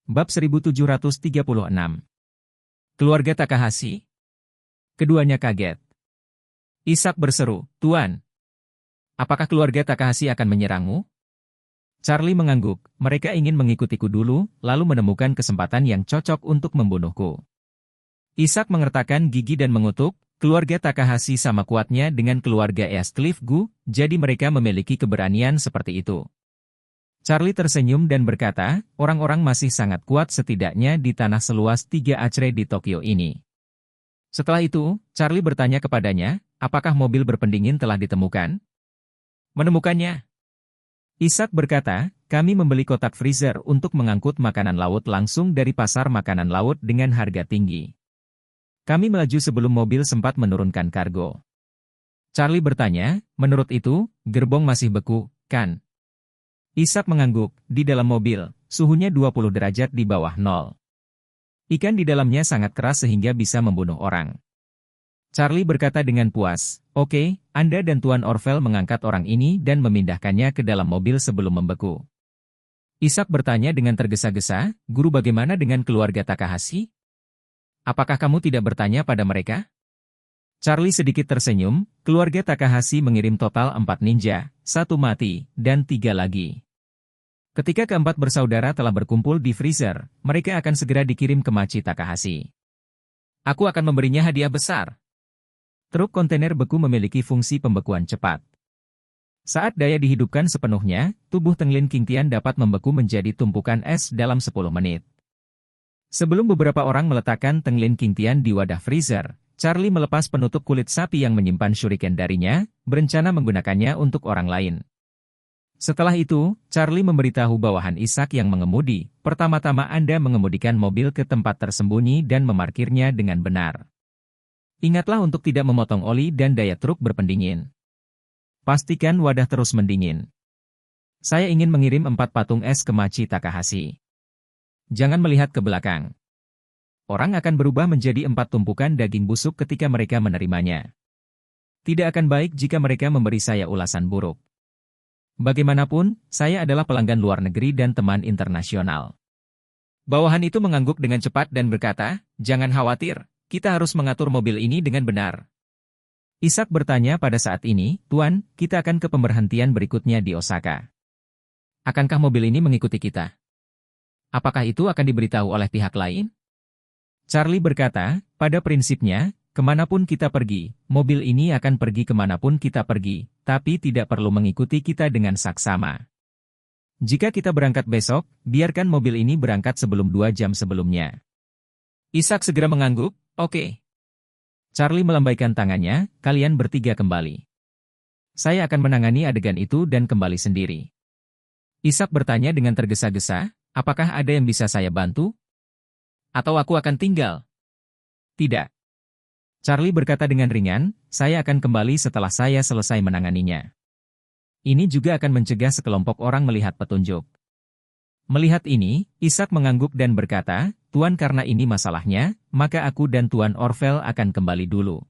Bab 1736. Keluarga Takahashi. Keduanya kaget. Ishak berseru, "Tuan, apakah keluarga Takahashi akan menyerangmu?" Charlie mengangguk, "Mereka ingin mengikutiku dulu, lalu menemukan kesempatan yang cocok untuk membunuhku." Ishak mengertakkan gigi dan mengutuk, keluarga Takahashi sama kuatnya dengan keluarga Eastcliff Gu, jadi mereka memiliki keberanian seperti itu. Charlie tersenyum dan berkata, orang-orang masih sangat kuat setidaknya di tanah seluas 3 acre di Tokyo ini. Setelah itu, Charlie bertanya kepadanya, apakah mobil berpendingin telah ditemukan? Menemukannya. Ishak berkata, kami membeli kotak freezer untuk mengangkut makanan laut langsung dari pasar makanan laut dengan harga tinggi. Kami melaju sebelum mobil sempat menurunkan kargo. Charlie bertanya, menurut itu, gerbong masih beku, kan? Ishak mengangguk, di dalam mobil, suhunya 20 derajat di bawah nol. Ikan di dalamnya sangat keras sehingga bisa membunuh orang. Charlie berkata dengan puas, oke, Anda dan Tuan Orvel mengangkat orang ini dan memindahkannya ke dalam mobil sebelum membeku. Ishak bertanya dengan tergesa-gesa, guru bagaimana dengan keluarga Takahashi? Apakah kamu tidak bertanya pada mereka? Charlie sedikit tersenyum, keluarga Takahashi mengirim total 4 ninja, 1 mati, dan 3 lagi. Ketika keempat bersaudara telah berkumpul di freezer, mereka akan segera dikirim ke Machi Takahashi. Aku akan memberinya hadiah besar. Truk kontainer beku memiliki fungsi pembekuan cepat. Saat daya dihidupkan sepenuhnya, tubuh Tenglin Qingtian dapat membeku menjadi tumpukan es dalam 10 menit. Sebelum beberapa orang meletakkan Tenglin Qingtian di wadah freezer, Charlie melepas penutup kulit sapi yang menyimpan shuriken darinya, berencana menggunakannya untuk orang lain. Setelah itu, Charlie memberitahu bawahan Ishak yang mengemudi, pertama-tama Anda mengemudikan mobil ke tempat tersembunyi dan memarkirnya dengan benar. Ingatlah untuk tidak memotong oli dan daya truk berpendingin. Pastikan wadah terus mendingin. Saya ingin mengirim 4 patung es ke Machi Takahashi. Jangan melihat ke belakang. Orang akan berubah menjadi 4 tumpukan daging busuk ketika mereka menerimanya. Tidak akan baik jika mereka memberi saya ulasan buruk. Bagaimanapun, saya adalah pelanggan luar negeri dan teman internasional. Bawahan itu mengangguk dengan cepat dan berkata, jangan khawatir, kita harus mengatur mobil ini dengan benar. Ishak bertanya pada saat ini, Tuan, kita akan ke pemberhentian berikutnya di Osaka. Akankah mobil ini mengikuti kita? Apakah itu akan diberitahu oleh pihak lain? Charlie berkata, pada prinsipnya, kemanapun kita pergi, mobil ini akan pergi kemanapun kita pergi, tapi tidak perlu mengikuti kita dengan saksama. Jika kita berangkat besok, biarkan mobil ini berangkat sebelum 2 jam sebelumnya. Ishak segera mengangguk, oke. Charlie melambaikan tangannya, kalian bertiga kembali. Saya akan menangani adegan itu dan kembali sendiri. Ishak bertanya dengan tergesa-gesa, apakah ada yang bisa saya bantu? Atau aku akan tinggal? Tidak. Charlie berkata dengan ringan, saya akan kembali setelah saya selesai menanganinya. Ini juga akan mencegah sekelompok orang melihat petunjuk. Melihat ini, Ishak mengangguk dan berkata, Tuan karena ini masalahnya, maka aku dan Tuan Orvel akan kembali dulu.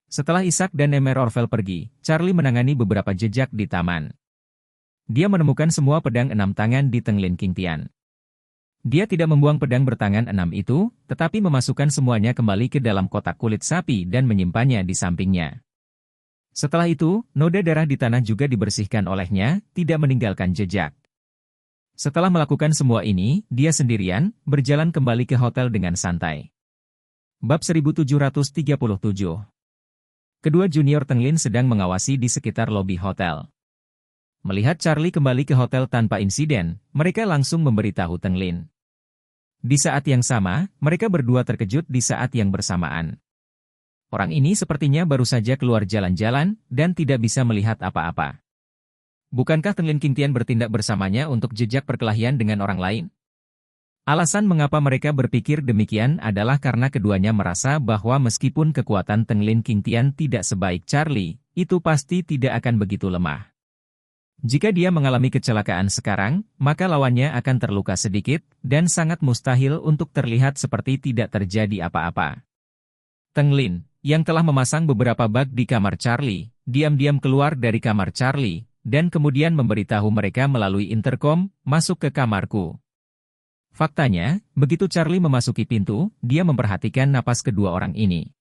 Setelah Ishak dan Emer Orvel pergi, Charlie menangani beberapa jejak di taman. Dia menemukan semua pedang 6 tangan di Tenglin Qingtian. Dia tidak membuang pedang bertangan 6 itu, tetapi memasukkan semuanya kembali ke dalam kotak kulit sapi dan menyimpannya di sampingnya. Setelah itu, noda darah di tanah juga dibersihkan olehnya, tidak meninggalkan jejak. Setelah melakukan semua ini, dia sendirian, berjalan kembali ke hotel dengan santai. Bab 1737. Kedua junior Tenglin sedang mengawasi di sekitar lobi hotel. Melihat Charlie kembali ke hotel tanpa insiden, mereka langsung memberitahu Tenglin. Di saat yang sama, mereka berdua terkejut di saat yang bersamaan. Orang ini sepertinya baru saja keluar jalan-jalan, dan tidak bisa melihat apa-apa. Bukankah Tenglin Qingtian bertindak bersamanya untuk jejak perkelahian dengan orang lain? Alasan mengapa mereka berpikir demikian adalah karena keduanya merasa bahwa meskipun kekuatan Tenglin Qingtian tidak sebaik Charlie, itu pasti tidak akan begitu lemah. Jika dia mengalami kecelakaan sekarang, maka lawannya akan terluka sedikit, dan sangat mustahil untuk terlihat seperti tidak terjadi apa-apa. Tenglin, yang telah memasang beberapa bag di kamar Charlie, diam-diam keluar dari kamar Charlie, dan kemudian memberitahu mereka melalui interkom, masuk ke kamarku. Faktanya, begitu Charlie memasuki pintu, dia memperhatikan napas kedua orang ini.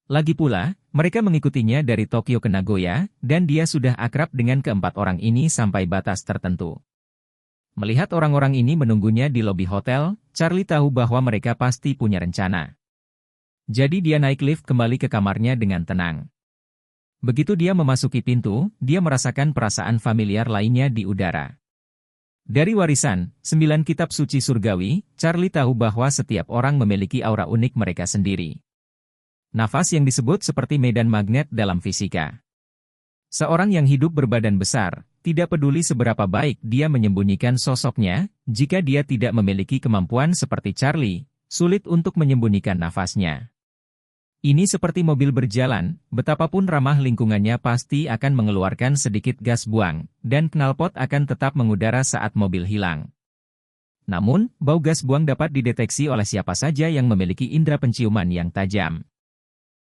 Lagi pula, mereka mengikutinya dari Tokyo ke Nagoya, dan dia sudah akrab dengan keempat orang ini sampai batas tertentu. Melihat orang-orang ini menunggunya di lobi hotel, Charlie tahu bahwa mereka pasti punya rencana. Jadi dia naik lift kembali ke kamarnya dengan tenang. Begitu dia memasuki pintu, dia merasakan perasaan familiar lainnya di udara. Dari warisan, 9 kitab suci surgawi, Charlie tahu bahwa setiap orang memiliki aura unik mereka sendiri. Nafas yang disebut seperti medan magnet dalam fisika. Seorang yang hidup berbadan besar, tidak peduli seberapa baik dia menyembunyikan sosoknya, jika dia tidak memiliki kemampuan seperti Charlie, sulit untuk menyembunyikan nafasnya. Ini seperti mobil berjalan, betapapun ramah lingkungannya pasti akan mengeluarkan sedikit gas buang, dan knalpot akan tetap mengudara saat mobil hilang. Namun, bau gas buang dapat dideteksi oleh siapa saja yang memiliki indera penciuman yang tajam.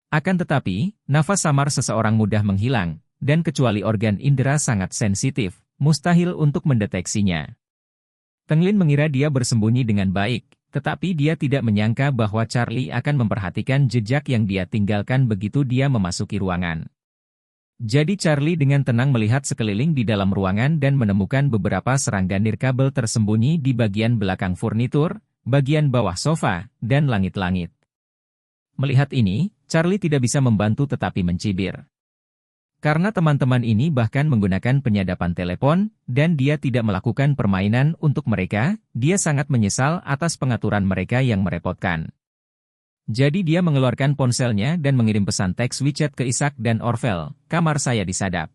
Akan tetapi, nafas samar seseorang mudah menghilang, dan kecuali organ indera sangat sensitif, mustahil untuk mendeteksinya. Tenglin mengira dia bersembunyi dengan baik, tetapi dia tidak menyangka bahwa Charlie akan memperhatikan jejak yang dia tinggalkan begitu dia memasuki ruangan. Jadi Charlie dengan tenang melihat sekeliling di dalam ruangan dan menemukan beberapa serangga nirkabel tersembunyi di bagian belakang furnitur, bagian bawah sofa, dan langit-langit. Melihat ini, Charlie tidak bisa membantu tetapi mencibir. Karena teman-teman ini bahkan menggunakan penyadapan telepon, dan dia tidak melakukan permainan untuk mereka, dia sangat menyesal atas pengaturan mereka yang merepotkan. Jadi dia mengeluarkan ponselnya dan mengirim pesan teks WeChat ke Ishak dan Orvel, kamar saya disadap.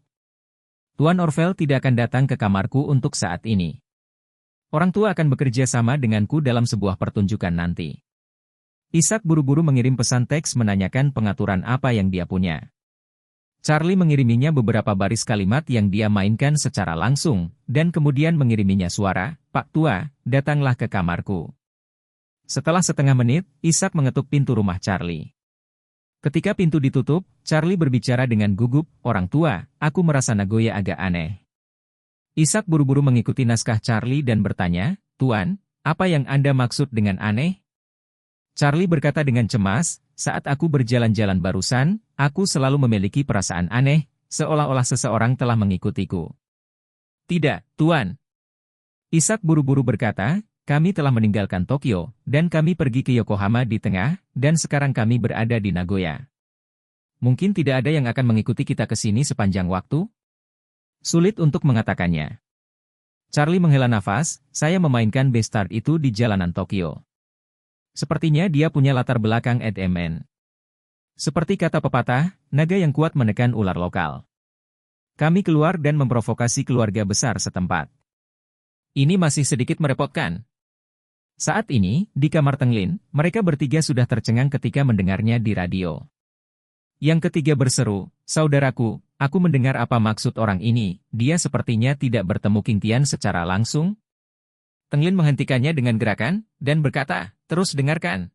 Tuan Orvel tidak akan datang ke kamarku untuk saat ini. Orang tua akan bekerja sama denganku dalam sebuah pertunjukan nanti. Ishak buru-buru mengirim pesan teks menanyakan pengaturan apa yang dia punya. Charlie mengiriminya beberapa baris kalimat yang dia mainkan secara langsung, dan kemudian mengiriminya suara, "Pak Tua, datanglah ke kamarku." Setelah setengah menit, Ishak mengetuk pintu rumah Charlie. Ketika pintu ditutup, Charlie berbicara dengan gugup, "Orang tua, aku merasa Nagoya agak aneh." Ishak buru-buru mengikuti naskah Charlie dan bertanya, "Tuan, apa yang Anda maksud dengan aneh?" Charlie berkata dengan cemas, "Saat aku berjalan-jalan barusan, aku selalu memiliki perasaan aneh, seolah-olah seseorang telah mengikutiku." "Tidak, Tuan." Ishak buru-buru berkata, "Kami telah meninggalkan Tokyo, dan kami pergi ke Yokohama di tengah, dan sekarang kami berada di Nagoya. Mungkin tidak ada yang akan mengikuti kita ke sini sepanjang waktu?" Sulit untuk mengatakannya. Charlie menghela nafas, "Saya memainkan Bestard itu di jalanan Tokyo. Sepertinya dia punya latar belakang EDMN. Seperti kata pepatah, naga yang kuat menekan ular lokal. Kami keluar dan memprovokasi keluarga besar setempat. Ini masih sedikit merepotkan." Saat ini, di kamar Tenglin, mereka bertiga sudah tercengang ketika mendengarnya di radio. Yang ketiga berseru, "Saudaraku, aku mendengar apa maksud orang ini, dia sepertinya tidak bertemu King Tian secara langsung." Tenglin menghentikannya dengan gerakan, dan berkata, "Terus dengarkan."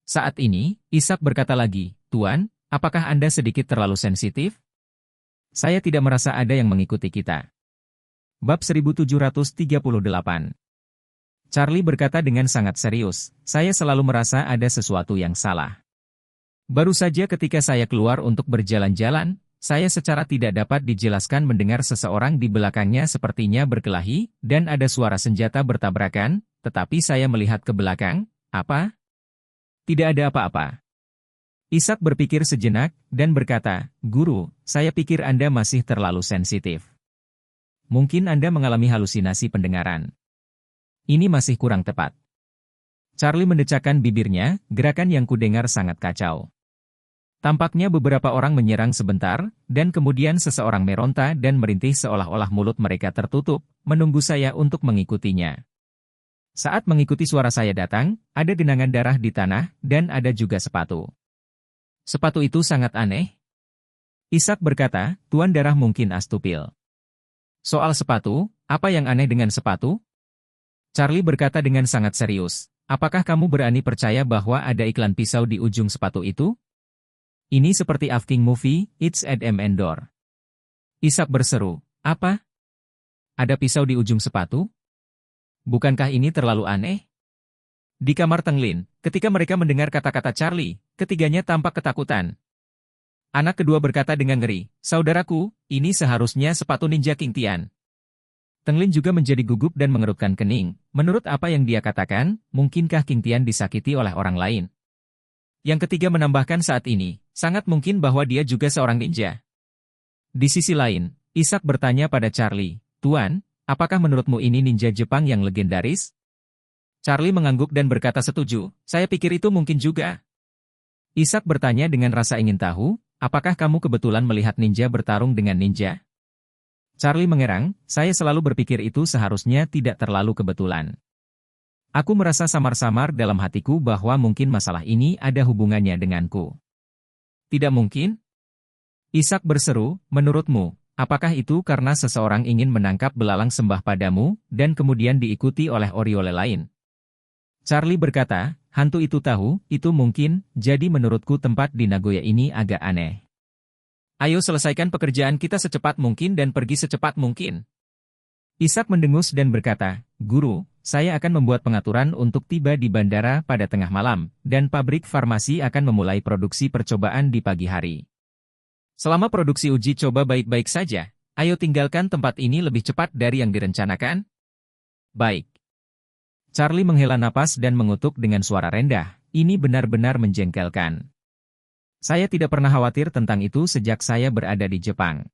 Saat ini, Ishak berkata lagi, "Tuan, apakah Anda sedikit terlalu sensitif? Saya tidak merasa ada yang mengikuti kita." Bab 1738. Charlie berkata dengan sangat serius, "Saya selalu merasa ada sesuatu yang salah. Baru saja ketika saya keluar untuk berjalan-jalan, saya secara tidak dapat dijelaskan mendengar seseorang di belakangnya sepertinya berkelahi, dan ada suara senjata bertabrakan, tetapi saya melihat ke belakang, apa? Tidak ada apa-apa." Ishak berpikir sejenak, dan berkata, "Guru, saya pikir Anda masih terlalu sensitif. Mungkin Anda mengalami halusinasi pendengaran. Ini masih kurang tepat." Charlie mendecakkan bibirnya, "Gerakan yang kudengar sangat kacau. Tampaknya beberapa orang menyerang sebentar, dan kemudian seseorang meronta dan merintih seolah-olah mulut mereka tertutup, menunggu saya untuk mengikutinya. Saat mengikuti suara saya datang, ada genangan darah di tanah, dan ada juga sepatu. Sepatu itu sangat aneh." Ishak berkata, "Tuan darah mungkin astupil." "Soal sepatu, apa yang aneh dengan sepatu?" Charlie berkata dengan sangat serius, "Apakah kamu berani percaya bahwa ada iklan pisau di ujung sepatu itu? Ini seperti Afking Movie, It's Adam Endor." Ishak berseru, "Apa? Ada pisau di ujung sepatu?" Bukankah ini terlalu aneh? Di kamar Tenglin, ketika mereka mendengar kata-kata Charlie, ketiganya tampak ketakutan. Anak kedua berkata dengan ngeri, "Saudaraku, ini seharusnya sepatu ninja King Tian." Tenglin juga menjadi gugup dan mengerutkan kening. Menurut apa yang dia katakan, mungkinkah King Tian disakiti oleh orang lain? Yang ketiga menambahkan saat ini, sangat mungkin bahwa dia juga seorang ninja. Di sisi lain, Ishak bertanya pada Charlie, "Tuan, apakah menurutmu ini ninja Jepang yang legendaris?" Charlie mengangguk dan berkata setuju, "Saya pikir itu mungkin juga." Ishak bertanya dengan rasa ingin tahu, "Apakah kamu kebetulan melihat ninja bertarung dengan ninja?" Charlie mengerang, "Saya selalu berpikir itu seharusnya tidak terlalu kebetulan. Aku merasa samar-samar dalam hatiku bahwa mungkin masalah ini ada hubungannya denganku." "Tidak mungkin?" Ishak berseru, "Menurutmu, apakah itu karena seseorang ingin menangkap belalang sembah padamu, dan kemudian diikuti oleh Oriole lain?" Charlie berkata, "Hantu itu tahu, itu mungkin, jadi menurutku tempat di Nagoya ini agak aneh. Ayo selesaikan pekerjaan kita secepat mungkin dan pergi secepat mungkin." Ishak mendengus dan berkata, "Guru, saya akan membuat pengaturan untuk tiba di bandara pada tengah malam, dan pabrik farmasi akan memulai produksi percobaan di pagi hari. Selama produksi uji coba baik-baik saja, ayo tinggalkan tempat ini lebih cepat dari yang direncanakan." "Baik." Charlie menghela napas dan mengutuk dengan suara rendah, "Ini benar-benar menjengkelkan. Saya tidak pernah khawatir tentang itu sejak saya berada di Jepang.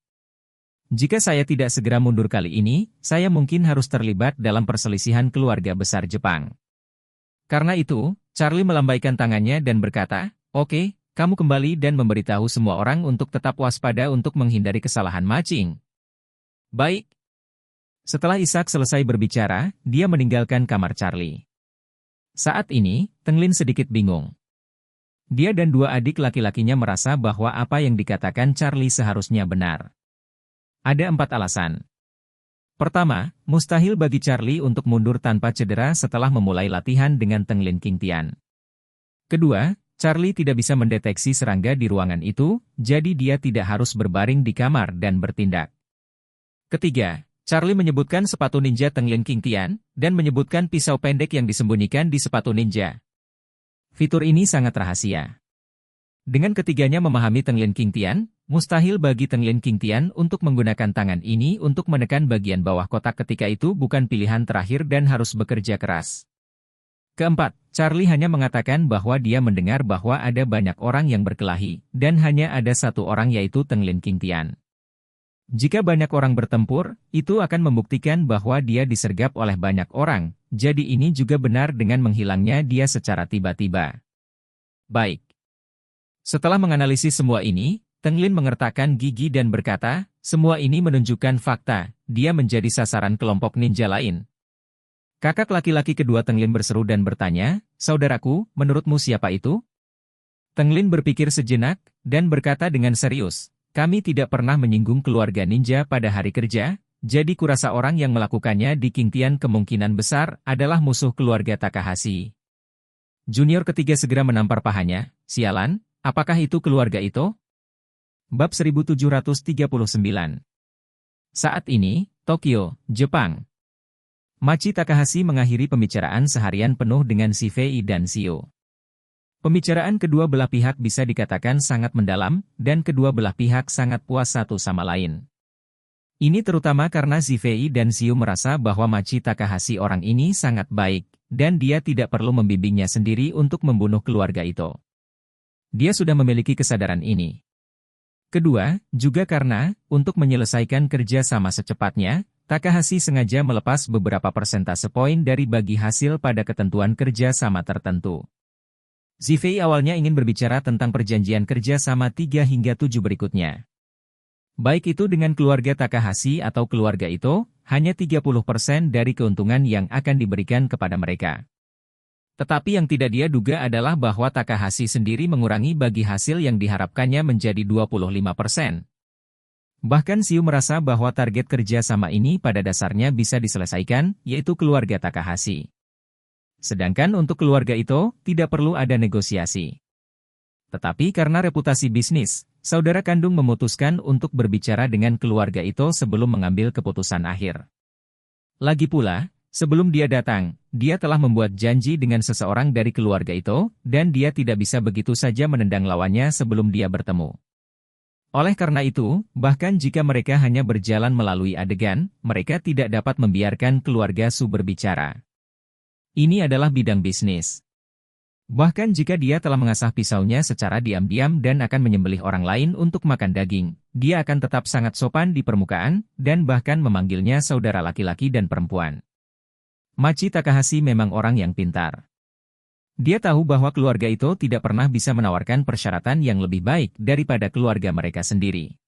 Jika saya tidak segera mundur kali ini, saya mungkin harus terlibat dalam perselisihan keluarga besar Jepang." Karena itu, Charlie melambaikan tangannya dan berkata, "Oke, kamu kembali dan memberitahu semua orang untuk tetap waspada untuk menghindari kesalahan matching." "Baik." Setelah Ishak selesai berbicara, dia meninggalkan kamar Charlie. Saat ini, Tenglin sedikit bingung. Dia dan dua adik laki-lakinya merasa bahwa apa yang dikatakan Charlie seharusnya benar. Ada 4 alasan. Pertama, mustahil bagi Charlie untuk mundur tanpa cedera setelah memulai latihan dengan Tenglin King Tian. Kedua, Charlie tidak bisa mendeteksi serangga di ruangan itu, jadi dia tidak harus berbaring di kamar dan bertindak. Ketiga, Charlie menyebutkan sepatu ninja Tenglin King Tian, dan menyebutkan pisau pendek yang disembunyikan di sepatu ninja. Fitur ini sangat rahasia. Dengan ketiganya memahami Tenglin King Tian, mustahil bagi Tenglin King Tian untuk menggunakan tangan ini untuk menekan bagian bawah kotak ketika itu bukan pilihan terakhir dan harus bekerja keras. Keempat, Charlie hanya mengatakan bahwa dia mendengar bahwa ada banyak orang yang berkelahi, dan hanya ada satu orang yaitu Tenglin King Tian. Jika banyak orang bertempur, itu akan membuktikan bahwa dia disergap oleh banyak orang, jadi ini juga benar dengan menghilangnya dia secara tiba-tiba. Baik. Setelah menganalisis semua ini, Tenglin mengertakkan gigi dan berkata, "Semua ini menunjukkan fakta, dia menjadi sasaran kelompok ninja lain." Kakak laki-laki kedua Tenglin berseru dan bertanya, "Saudaraku, menurutmu siapa itu?" Tenglin berpikir sejenak, dan berkata dengan serius, "Kami tidak pernah menyinggung keluarga ninja pada hari kerja, jadi kurasa orang yang melakukannya di King Tian kemungkinan besar adalah musuh keluarga Takahashi." Junior ketiga segera menampar pahanya, "Sialan, apakah itu keluarga itu?" Bab 1739. Saat ini, Tokyo, Jepang. Machi Takahashi mengakhiri pembicaraan seharian penuh dengan Shifei dan Shio. Pembicaraan kedua belah pihak bisa dikatakan sangat mendalam, dan kedua belah pihak sangat puas satu sama lain. Ini terutama karena Shifei dan Shio merasa bahwa Machi Takahashi orang ini sangat baik, dan dia tidak perlu membimbingnya sendiri untuk membunuh keluarga itu. Dia sudah memiliki kesadaran ini. Kedua, juga karena, untuk menyelesaikan kerja sama secepatnya, Takahashi sengaja melepas beberapa persentase poin dari bagi hasil pada ketentuan kerja sama tertentu. Shifei awalnya ingin berbicara tentang perjanjian kerja sama 3 hingga 7 berikutnya. Baik itu dengan keluarga Takahashi atau keluarga itu, hanya 30% dari keuntungan yang akan diberikan kepada mereka. Tetapi yang tidak dia duga adalah bahwa Takahashi sendiri mengurangi bagi hasil yang diharapkannya menjadi 25%. Bahkan Shio merasa bahwa target kerja sama ini pada dasarnya bisa diselesaikan, yaitu keluarga Takahashi. Sedangkan untuk keluarga itu, tidak perlu ada negosiasi. Tetapi karena reputasi bisnis, saudara kandung memutuskan untuk berbicara dengan keluarga itu sebelum mengambil keputusan akhir. Lagi pula, Sebelum dia datang, dia telah membuat janji dengan seseorang dari keluarga itu, dan dia tidak bisa begitu saja menendang lawannya sebelum dia bertemu. Oleh karena itu, bahkan jika mereka hanya berjalan melalui adegan, mereka tidak dapat membiarkan keluarga Su berbicara. Ini adalah bidang bisnis. Bahkan jika dia telah mengasah pisaunya secara diam-diam dan akan menyembelih orang lain untuk makan daging, dia akan tetap sangat sopan di permukaan, dan bahkan memanggilnya saudara laki-laki dan perempuan. Machi Takahashi memang orang yang pintar. Dia tahu bahwa keluarga itu tidak pernah bisa menawarkan persyaratan yang lebih baik daripada keluarga mereka sendiri.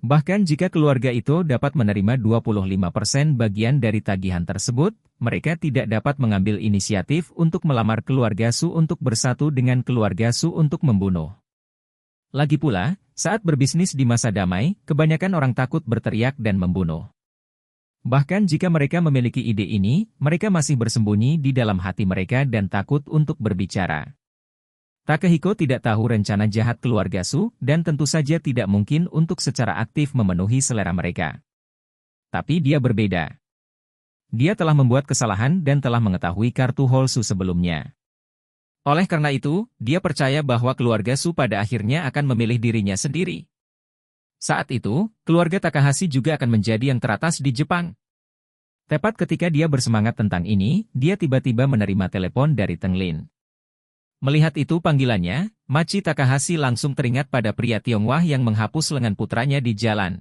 Bahkan jika keluarga itu dapat menerima 25% bagian dari tagihan tersebut, mereka tidak dapat mengambil inisiatif untuk melamar keluarga Su untuk bersatu dengan keluarga Su untuk membunuh. Lagi pula, saat berbisnis di masa damai, kebanyakan orang takut berteriak dan membunuh. Bahkan jika mereka memiliki ide ini, mereka masih bersembunyi di dalam hati mereka dan takut untuk berbicara. Takehiko tidak tahu rencana jahat keluarga Su, dan tentu saja tidak mungkin untuk secara aktif memenuhi selera mereka. Tapi dia berbeda. Dia telah membuat kesalahan dan telah mengetahui kartu Hol Su sebelumnya. Oleh karena itu, dia percaya bahwa keluarga Su pada akhirnya akan memilih dirinya sendiri. Saat itu, keluarga Takahashi juga akan menjadi yang teratas di Jepang. Tepat ketika dia bersemangat tentang ini, dia tiba-tiba menerima telepon dari Teng Lin. Melihat itu panggilannya, Machi Takahashi langsung teringat pada pria Tionghoa yang menghapus lengan putranya di jalan.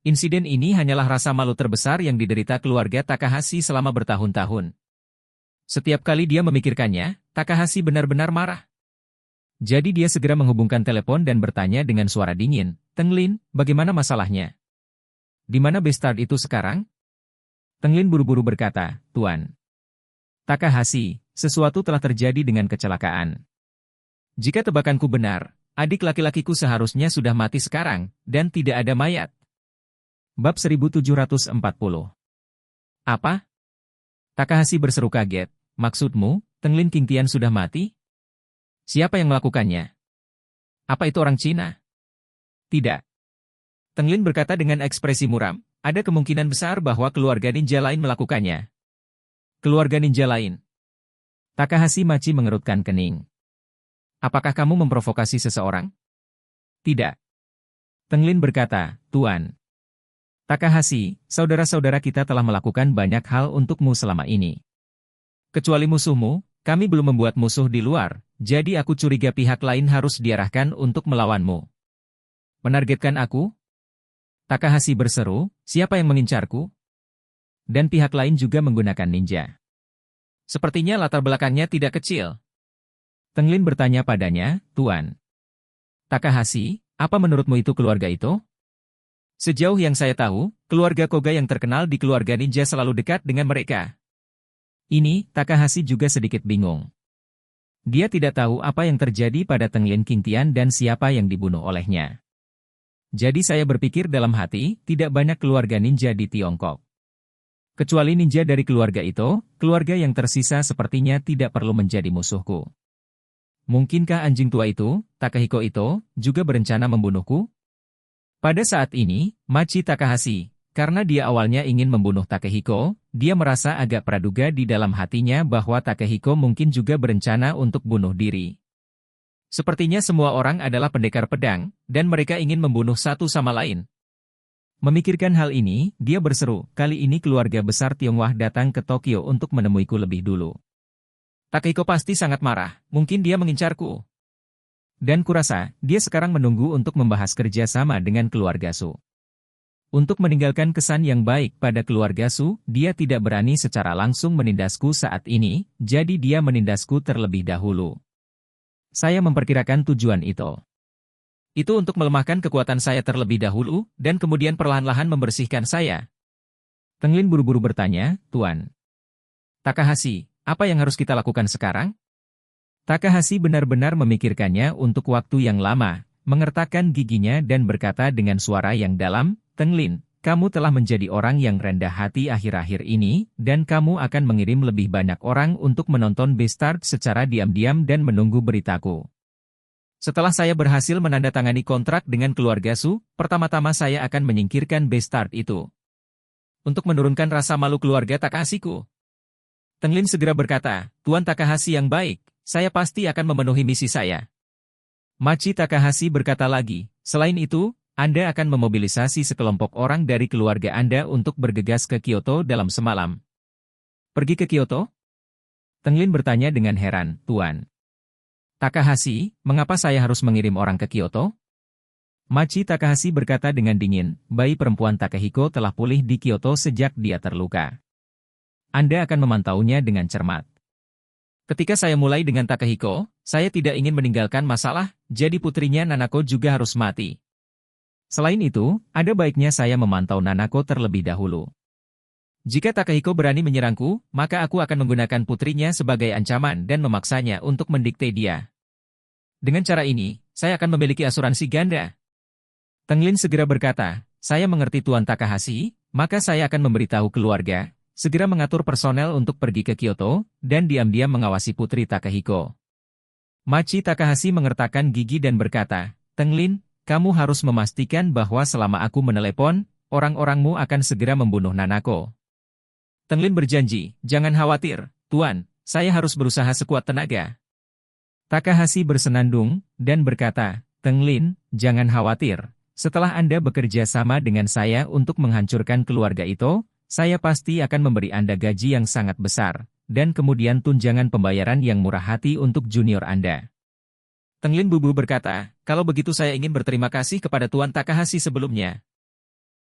Insiden ini hanyalah rasa malu terbesar yang diderita keluarga Takahashi selama bertahun-tahun. Setiap kali dia memikirkannya, Takahashi benar-benar marah. Jadi dia segera menghubungkan telepon dan bertanya dengan suara dingin, "Teng Lin, bagaimana masalahnya? Di mana Bestard itu sekarang?" Teng Lin buru-buru berkata, "Tuan Takahashi, sesuatu telah terjadi dengan kecelakaan. Jika tebakanku benar, adik laki-lakiku seharusnya sudah mati sekarang, dan tidak ada mayat." Bab 1740. Apa? Takahashi berseru kaget. Maksudmu, Teng Lin Qingtian sudah mati? Siapa yang melakukannya? Apa itu orang Cina? Tidak. Teng Lin berkata dengan ekspresi muram, ada kemungkinan besar bahwa keluarga ninja lain melakukannya. Keluarga ninja lain? Takahashi Machi mengerutkan kening. Apakah kamu memprovokasi seseorang? Tidak. Teng Lin berkata, Tuan Takahashi, saudara-saudara kita telah melakukan banyak hal untukmu selama ini. Kecuali musuhmu, kami belum membuat musuh di luar, jadi aku curiga pihak lain harus diarahkan untuk melawanmu. Menargetkan aku? Takahashi berseru, siapa yang mengincarku? Dan pihak lain juga menggunakan ninja. Sepertinya latar belakangnya tidak kecil. Teng Lin bertanya padanya, Tuan Takahashi, apa menurutmu itu keluarga itu? Sejauh yang saya tahu, keluarga Koga yang terkenal di keluarga ninja selalu dekat dengan mereka. Ini, Takahashi juga sedikit bingung. Dia tidak tahu apa yang terjadi pada Teng Lin Qingtian dan siapa yang dibunuh olehnya. Jadi saya berpikir dalam hati, tidak banyak keluarga ninja di Tiongkok. Kecuali ninja dari keluarga itu, keluarga yang tersisa sepertinya tidak perlu menjadi musuhku. Mungkinkah anjing tua itu, Takehiko itu, juga berencana membunuhku? Pada saat ini, Machi Takahashi, karena dia awalnya ingin membunuh Takehiko, dia merasa agak praduga di dalam hatinya bahwa Takehiko mungkin juga berencana untuk bunuh diri. Sepertinya semua orang adalah pendekar pedang, dan mereka ingin membunuh satu sama lain. Memikirkan hal ini, dia berseru, kali ini keluarga besar Tionghoa datang ke Tokyo untuk menemuiku lebih dulu. Takehiko pasti sangat marah, mungkin dia mengincarku. Dan kurasa, dia sekarang menunggu untuk membahas kerja sama dengan keluarga Su. Untuk meninggalkan kesan yang baik pada keluarga Su, dia tidak berani secara langsung menindasku saat ini, jadi dia menindasku terlebih dahulu. Saya memperkirakan tujuan itu. Itu untuk melemahkan kekuatan saya terlebih dahulu, dan kemudian perlahan-lahan membersihkan saya. Teng Lin buru-buru bertanya, Tuan Takahashi, apa yang harus kita lakukan sekarang? Takahashi benar-benar memikirkannya untuk waktu yang lama, mengertakkan giginya dan berkata dengan suara yang dalam, Teng Lin, kamu telah menjadi orang yang rendah hati akhir-akhir ini, dan kamu akan mengirim lebih banyak orang untuk menonton Bestard secara diam-diam dan menunggu beritaku. Setelah saya berhasil menandatangani kontrak dengan keluarga Su, pertama-tama saya akan menyingkirkan Bestard itu. untuk menurunkan rasa malu keluarga Takahashiku. Tenglin segera berkata, Tuan Takahashi yang baik, saya pasti akan memenuhi misi saya. Machi Takahashi berkata lagi, selain itu, Anda akan memobilisasi sekelompok orang dari keluarga Anda untuk bergegas ke Kyoto dalam semalam. Pergi ke Kyoto? Tenglin bertanya dengan heran, Tuan Takahashi, mengapa saya harus mengirim orang ke Kyoto? Machi Takahashi berkata dengan dingin, bayi perempuan Takehiko telah pulih di Kyoto sejak dia terluka. Anda akan memantaunya dengan cermat. Ketika saya mulai dengan Takehiko, saya tidak ingin meninggalkan masalah, jadi putrinya Nanako juga harus mati. Selain itu, ada baiknya saya memantau Nanako terlebih dahulu. Jika Takehiko berani menyerangku, maka aku akan menggunakan putrinya sebagai ancaman dan memaksanya untuk mendikte dia. Dengan cara ini, saya akan memiliki asuransi ganda. Tenglin segera berkata, saya mengerti Tuan Takahashi, maka saya akan memberitahu keluarga, segera mengatur personel untuk pergi ke Kyoto, dan diam-diam mengawasi putri Takehiko. Machi Takahashi mengertakkan gigi dan berkata, Tenglin, kamu harus memastikan bahwa selama aku menelepon, orang-orangmu akan segera membunuh Nanako. Tenglin berjanji, jangan khawatir, Tuan, saya harus berusaha sekuat tenaga. Takahashi bersenandung, dan berkata, Tenglin, jangan khawatir, setelah Anda bekerja sama dengan saya untuk menghancurkan keluarga itu, saya pasti akan memberi Anda gaji yang sangat besar, dan kemudian tunjangan pembayaran yang murah hati untuk junior Anda. Tenglin Bubu berkata, kalau begitu saya ingin berterima kasih kepada Tuan Takahashi sebelumnya.